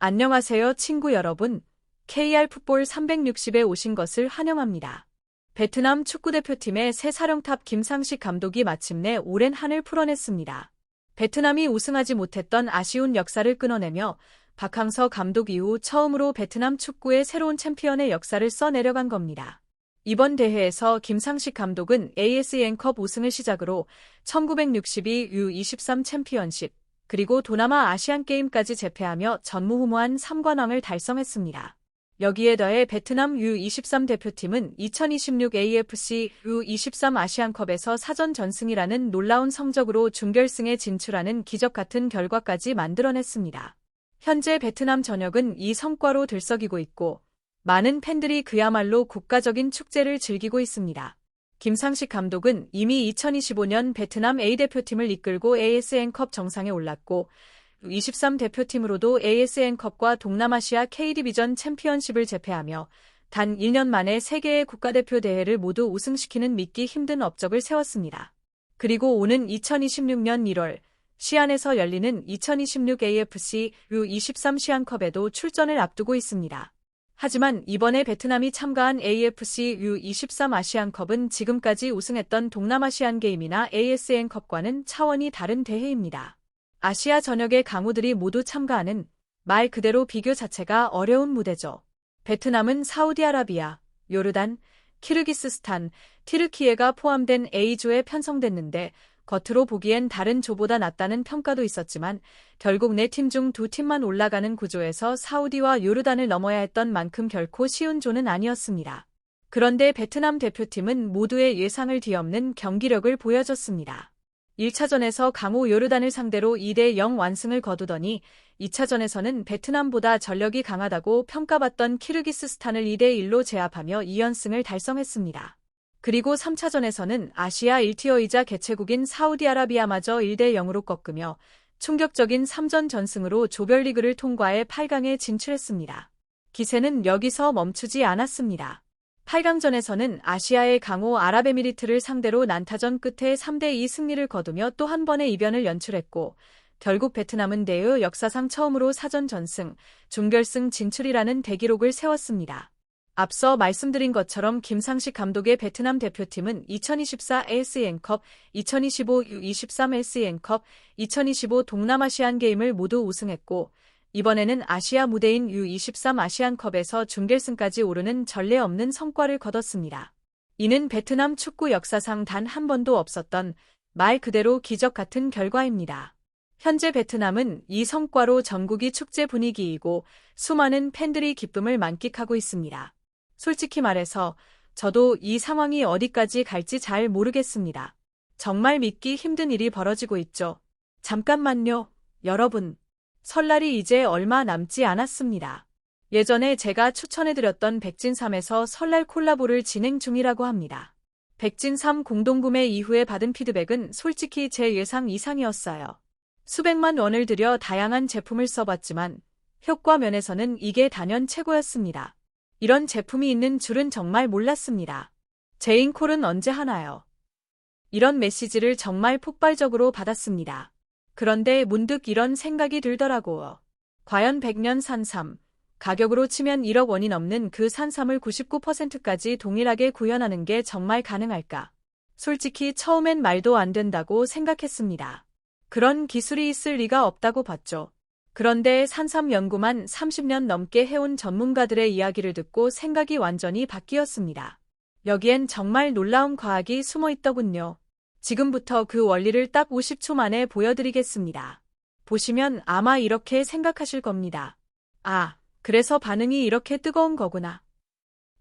안녕하세요, 친구 여러분. KR 풋볼 360에 오신 것을 환영합니다. 베트남 축구대표팀의 새 사령탑 김상식 감독이 마침내 오랜 한을 풀어냈습니다. 베트남이 우승하지 못했던 아쉬운 역사를 끊어내며 박항서 감독 이후 처음으로 베트남 축구의 새로운 챔피언의 역사를 써내려간 겁니다. 이번 대회에서 김상식 감독은 ASEAN컵 우승을 시작으로 1962 U23 챔피언십, 그리고 도남아 아시안게임까지 제패하며 전무후무한 3관왕을 달성했습니다. 여기에 더해 베트남 U23 대표팀은 2026 AFC U23 아시안컵에서 사전 전승이라는 놀라운 성적으로 준결승에 진출하는 기적 같은 결과까지 만들어냈습니다. 현재 베트남 전역은 이 성과로 들썩이고 있고 많은 팬들이 그야말로 국가적인 축제를 즐기고 있습니다. 김상식 감독은 이미 2025년 베트남 A대표팀을 이끌고 ASEAN컵 정상에 올랐고 23 대표팀으로도 ASEAN컵과 동남아시아 K디비전 챔피언십을 제패하며 단 1년 만에 3개의 국가대표 대회를 모두 우승시키는 믿기 힘든 업적을 세웠습니다. 그리고 오는 2026년 1월 시안에서 열리는 2026 AFC U23 시안컵에도 출전을 앞두고 있습니다. 하지만 이번에 베트남이 참가한 AFC U23 아시안컵은 지금까지 우승했던 동남아시안 게임이나 ASEAN컵과는 차원이 다른 대회입니다. 아시아 전역의 강호들이 모두 참가하는 말 그대로 비교 자체가 어려운 무대죠. 베트남은 사우디아라비아, 요르단, 키르기스스탄, 티르키예가 포함된 A조에 편성됐는데 겉으로 보기엔 다른 조보다 낫다는 평가도 있었지만 결국 4팀 중 2팀만 올라가는 구조에서 사우디와 요르단을 넘어야 했던 만큼 결코 쉬운 조는 아니었습니다. 그런데 베트남 대표팀은 모두의 예상을 뒤엎는 경기력을 보여줬습니다. 1차전에서 강호 요르단을 상대로 2대0 완승을 거두더니 2차전에서는 베트남보다 전력이 강하다고 평가받던 키르기스스탄을 2대1로 제압하며 2연승을 달성했습니다. 그리고 3차전에서는 아시아 1티어이자 개최국인 사우디아라비아마저 1대0으로 꺾으며 충격적인 3전 전승으로 조별리그를 통과해 8강에 진출했습니다. 기세는 여기서 멈추지 않았습니다. 8강전에서는 아시아의 강호 아랍에미리트를 상대로 난타전 끝에 3대2 승리를 거두며 또 한 번의 이변을 연출했고 결국 베트남은 대회 역사상 처음으로 사전 전승, 준결승 진출이라는 대기록을 세웠습니다. 앞서 말씀드린 것처럼 김상식 감독의 베트남 대표팀은 2024 ASEAN컵, 2025 U23 ASEAN컵, 2025 동남아시안 게임을 모두 우승했고 이번에는 아시아 무대인 U23 아시안컵에서 준결승까지 오르는 전례 없는 성과를 거뒀습니다. 이는 베트남 축구 역사상 단 한 번도 없었던 말 그대로 기적 같은 결과입니다. 현재 베트남은 이 성과로 전국이 축제 분위기이고 수많은 팬들이 기쁨을 만끽하고 있습니다. 솔직히 말해서 저도 이 상황이 어디까지 갈지 잘 모르겠습니다. 정말 믿기 힘든 일이 벌어지고 있죠. 잠깐만요, 여러분. 설날이 이제 얼마 남지 않았습니다. 예전에 제가 추천해드렸던 백진3에서 설날 콜라보를 진행 중이라고 합니다. 백진3 공동구매 이후에 받은 피드백은 솔직히 제 예상 이상이었어요. 수백만 원을 들여 다양한 제품을 써봤지만 효과 면에서는 이게 단연 최고였습니다. 이런 제품이 있는 줄은 정말 몰랐습니다. 제인콜은 언제 하나요? 이런 메시지를 정말 폭발적으로 받았습니다. 그런데 문득 이런 생각이 들더라고요. 과연 100년 산삼, 가격으로 치면 1억 원이 넘는 그 산삼을 99%까지 동일하게 구현하는 게 정말 가능할까? 솔직히 처음엔 말도 안 된다고 생각했습니다. 그런 기술이 있을 리가 없다고 봤죠. 그런데 산삼 연구만 30년 넘게 해온 전문가들의 이야기를 듣고 생각이 완전히 바뀌었습니다. 여기엔 정말 놀라운 과학이 숨어 있더군요. 지금부터 그 원리를 딱 50초 만에 보여드리겠습니다. 보시면 아마 이렇게 생각하실 겁니다. 아, 그래서 반응이 이렇게 뜨거운 거구나.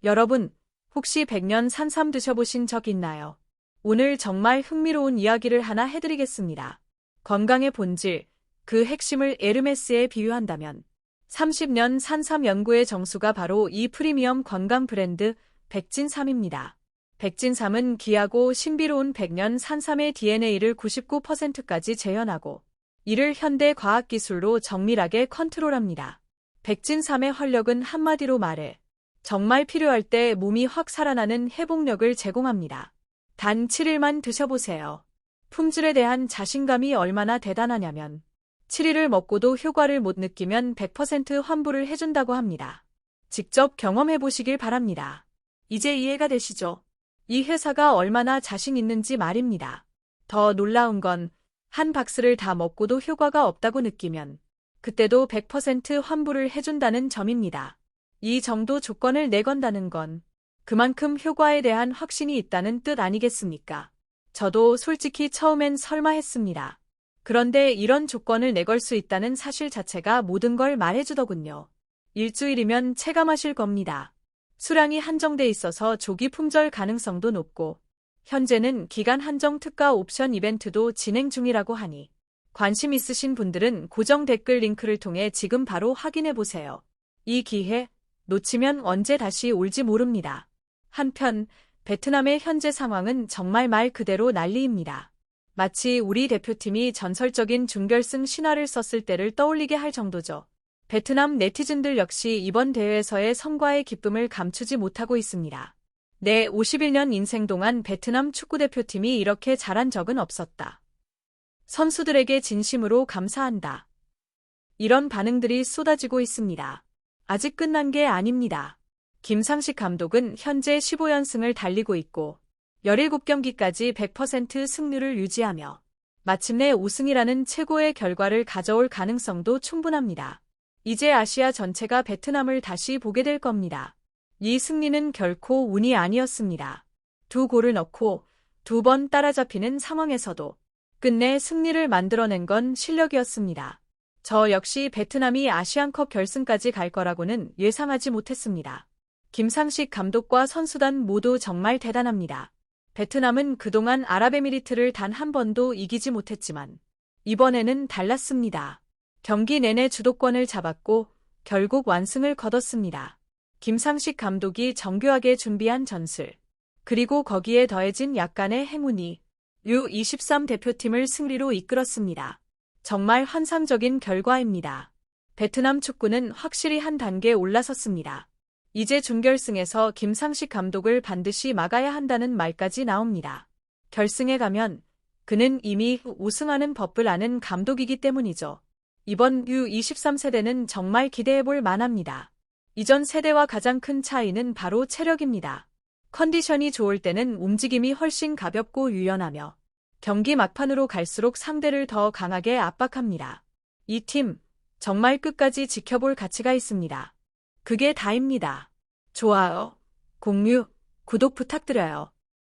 여러분, 혹시 100년 산삼 드셔보신 적 있나요? 오늘 정말 흥미로운 이야기를 하나 해드리겠습니다. 건강의 본질, 그 핵심을 에르메스에 비유한다면 30년 산삼 연구의 정수가 바로 이 프리미엄 건강 브랜드 백진3입니다. 백진3은 귀하고 신비로운 100년 산삼의 DNA를 99%까지 재현하고 이를 현대 과학기술로 정밀하게 컨트롤합니다. 백진3의 활력은 한마디로 말해 정말 필요할 때 몸이 확 살아나는 회복력을 제공합니다. 단 7일만 드셔보세요. 품질에 대한 자신감이 얼마나 대단하냐면 7일을 먹고도 효과를 못 느끼면 100% 환불을 해준다고 합니다. 직접 경험해 보시길 바랍니다. 이제 이해가 되시죠? 이 회사가 얼마나 자신 있는지 말입니다. 더 놀라운 건 한 박스를 다 먹고도 효과가 없다고 느끼면 그때도 100% 환불을 해준다는 점입니다. 이 정도 조건을 내건다는 건 그만큼 효과에 대한 확신이 있다는 뜻 아니겠습니까? 저도 솔직히 처음엔 설마 했습니다. 그런데 이런 조건을 내걸 수 있다는 사실 자체가 모든 걸 말해주더군요. 일주일이면 체감하실 겁니다. 수량이 한정돼 있어서 조기 품절 가능성도 높고 현재는 기간 한정 특가 옵션 이벤트도 진행 중이라고 하니 관심 있으신 분들은 고정 댓글 링크를 통해 지금 바로 확인해 보세요. 이 기회 놓치면 언제 다시 올지 모릅니다. 한편 베트남의 현재 상황은 정말 말 그대로 난리입니다. 마치 우리 대표팀이 전설적인 준결승 신화를 썼을 때를 떠올리게 할 정도죠. 베트남 네티즌들 역시 이번 대회에서의 성과의 기쁨을 감추지 못하고 있습니다. 내 51년 인생 동안 베트남 축구대표팀이 이렇게 잘한 적은 없었다. 선수들에게 진심으로 감사한다. 이런 반응들이 쏟아지고 있습니다. 아직 끝난 게 아닙니다. 김상식 감독은 현재 15연승을 달리고 있고 17경기까지 100% 승률을 유지하며 마침내 우승이라는 최고의 결과를 가져올 가능성도 충분합니다. 이제 아시아 전체가 베트남을 다시 보게 될 겁니다. 이 승리는 결코 운이 아니었습니다. 2골을 넣고 2번 따라잡히는 상황에서도 끝내 승리를 만들어낸 건 실력이었습니다. 저 역시 베트남이 아시안컵 결승까지 갈 거라고는 예상하지 못했습니다. 김상식 감독과 선수단 모두 정말 대단합니다. 베트남은 그동안 아랍에미리트를 단 한 번도 이기지 못했지만 이번에는 달랐습니다. 경기 내내 주도권을 잡았고 결국 완승을 거뒀습니다. 김상식 감독이 정교하게 준비한 전술, 그리고 거기에 더해진 약간의 행운이 U23 대표팀을 승리로 이끌었습니다. 정말 환상적인 결과입니다. 베트남 축구는 확실히 한 단계 올라섰습니다. 이제 준결승에서 김상식 감독을 반드시 막아야 한다는 말까지 나옵니다. 결승에 가면 그는 이미 우승하는 법을 아는 감독이기 때문이죠. 이번 U23 세대는 정말 기대해볼 만합니다. 이전 세대와 가장 큰 차이는 바로 체력입니다. 컨디션이 좋을 때는 움직임이 훨씬 가볍고 유연하며 경기 막판으로 갈수록 상대를 더 강하게 압박합니다. 이 팀 정말 끝까지 지켜볼 가치가 있습니다. 그게 다입니다. 좋아요, 공유, 구독 부탁드려요.